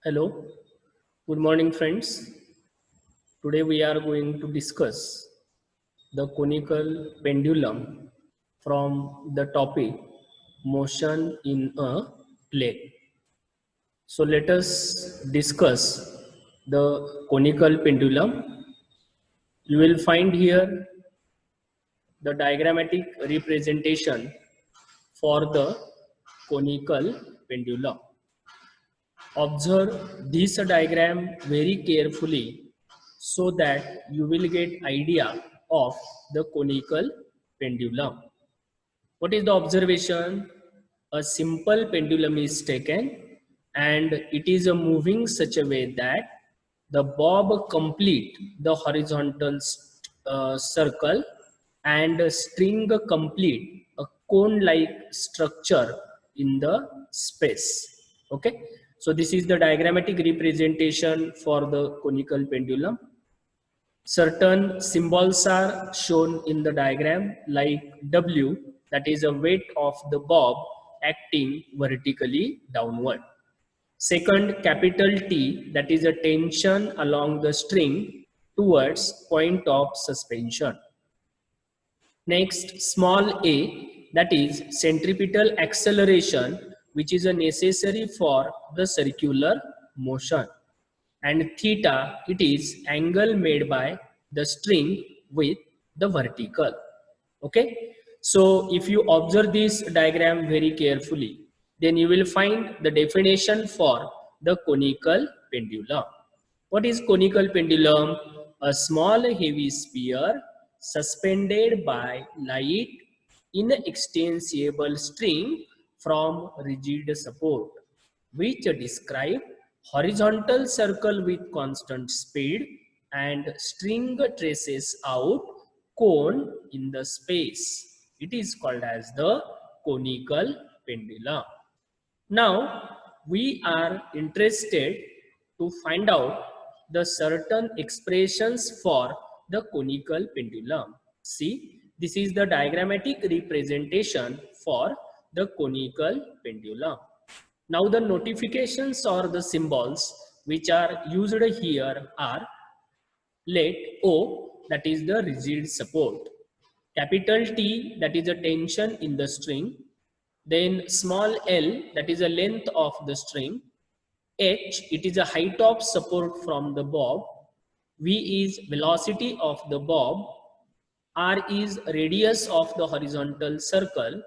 Hello, good morning, friends. Today we are going to discuss the conical pendulum from the topic motion in a plane. So let us discuss the conical pendulum. You will find here the diagrammatic representation for the conical pendulum. Observe this diagram very carefully so that you will get idea of the conical pendulum. What is the observation? A simple pendulum is taken and it is moving such a way that the bob complete the horizontal circle and string complete a cone like structure in the space. Okay, so this is the diagrammatic representation for the conical pendulum. Certain symbols are shown in the diagram like W, that is a weight of the bob acting vertically downward. Second, capital T, that is a tension along the string towards point of suspension. Next, small a, that is centripetal acceleration, which is a necessary for the circular motion. And theta, it is angle made by the string with the vertical. Okay, so if you observe this diagram very carefully, then you will find the definition for the conical pendulum. What is conical pendulum? A small heavy sphere suspended by light in an extensible string from rigid support, which describe horizontal circle with constant speed and string traces out cone in the space. It is called as the conical pendulum. Now we are interested to find out the certain expressions for the conical pendulum. See, this is the diagrammatic representation for the conical pendulum. Now the notifications or the symbols which are used here are: let O, that is the rigid support; capital T, that is a tension in the string; then small l, that is a length of the string; h, it is a height of support from the bob; v is velocity of the bob; r is radius of the horizontal circle;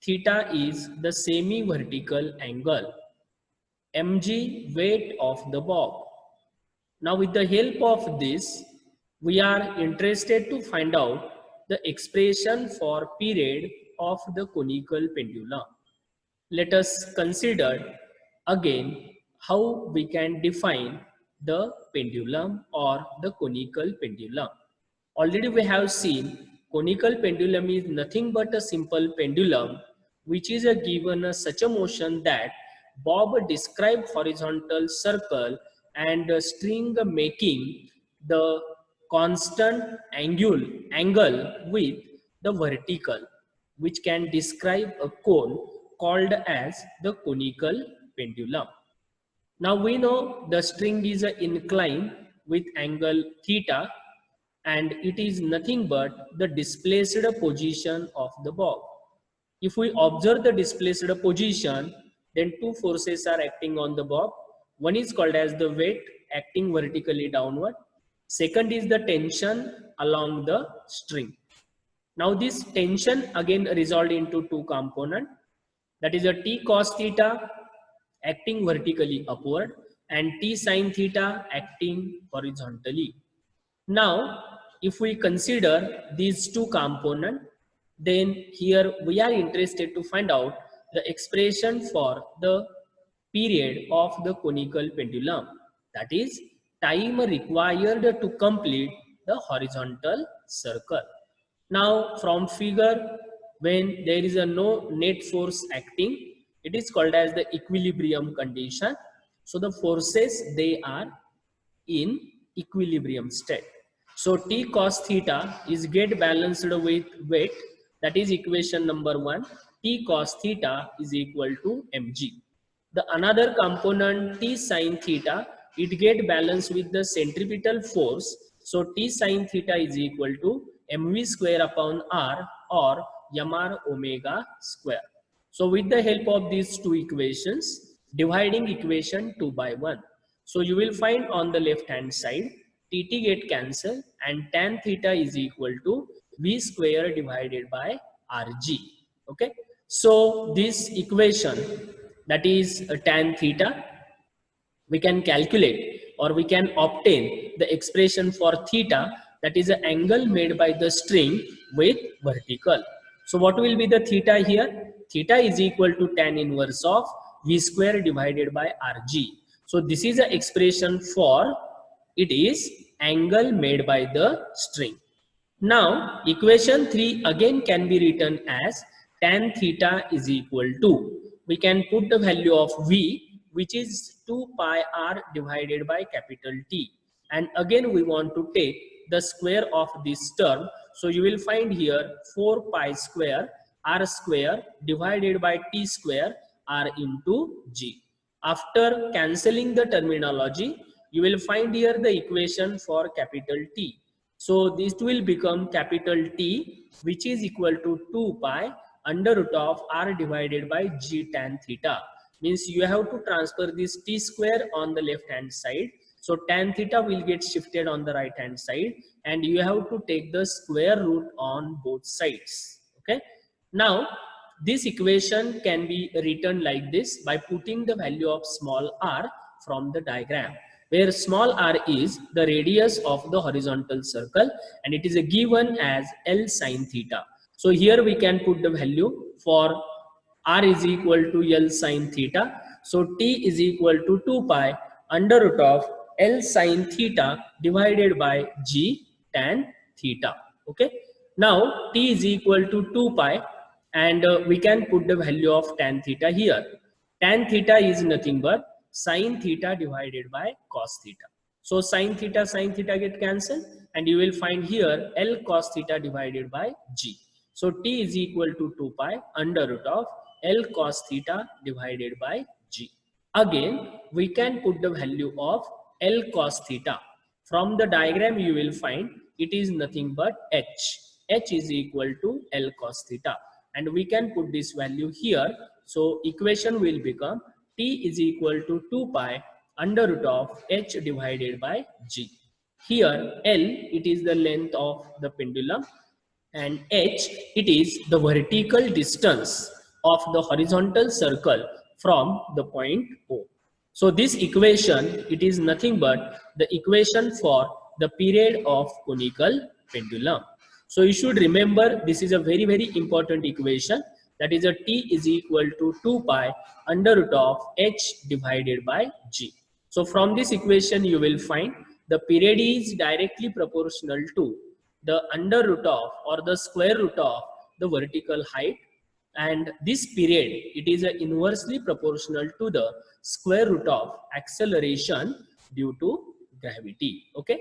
theta is the semi-vertical angle; mg, weight of the bob. Now with the help of this, we are interested to find out the expression for period of the conical pendulum. Let us consider again how we can define the pendulum or the conical pendulum. Already we have seen conical pendulum is nothing but a simple pendulum which is given such a motion that bob describe horizontal circle and string making the constant angle with the vertical, which can describe a cone called as the conical pendulum. Now we know the string is inclined with angle theta and it is nothing but the displaced position of the bob. If we observe the displaced position, then two forces are acting on the bob. One is called as the weight acting vertically downward. Second is the tension along the string. Now this tension again resolved into two components, that is a t cos theta acting vertically upward and t sin theta acting horizontally. Now if we consider these two components, then here we are interested to find out the expression for the period of the conical pendulum, that is time required to complete the horizontal circle. Now from figure, when there is a no net force acting, it is called as the equilibrium condition. So the forces, they are in equilibrium state. So T cos theta is get balanced with weight, that is equation number 1. T cos theta is equal to mg. the another component T sine theta, it get balanced with the centripetal force. So T sine theta is equal to mv square upon r, or mr omega square. So with the help of these two equations, dividing equation 2 by 1. So you will find on the left hand side, Tt get cancelled and tan theta is equal to v square divided by rg. Okay. So this equation, that is tan theta, we can calculate or we can obtain the expression for theta, that is the angle made by the string with vertical. So what will be the theta here? Theta is equal to tan inverse of v square divided by rg. So this is the expression for, it is angle made by the string. Now equation 3 again can be written as tan theta is equal to, we can put the value of v, which is 2 pi r divided by capital T, and again we want to take the square of this term. So you will find here 4 pi square r square divided by t square r into g. After cancelling the terminology, you will find here the equation for capital T. So this will become capital T, which is equal to 2 pi under root of r divided by g tan theta. Means you have to transfer this t square on the left hand side. So tan theta will get shifted on the right hand side, and you have to take the square root on both sides. Okay. Now this equation can be written like this by putting the value of small r from the diagram, where small r is the radius of the horizontal circle and it is given as L sine theta. So here we can put the value for r is equal to L sine theta. So T is equal to 2 pi under root of L sine theta divided by G tan theta. Okay. Now T is equal to 2 pi, and we can put the value of tan theta here. Tan theta is nothing but sine theta divided by cos theta. So sine theta get cancelled, and you will find here L cos theta divided by G. So T is equal to 2 pi under root of L cos theta divided by G. Again, we can put the value of L cos theta. From the diagram you will find it is nothing but H. H is equal to L cos theta, and we can put this value here. So equation will become T is equal to 2 pi under root of H divided by G. Here L, it is the length of the pendulum, and H, it is the vertical distance of the horizontal circle from the point O. So this equation, it is nothing but the equation for the period of conical pendulum. So you should remember, this is a very, very important equation, that is a T is equal to 2 pi under root of H divided by G. So from this equation you will find the period is directly proportional to the under root of or the square root of the vertical height, and this period, it is inversely proportional to the square root of acceleration due to gravity. Okay.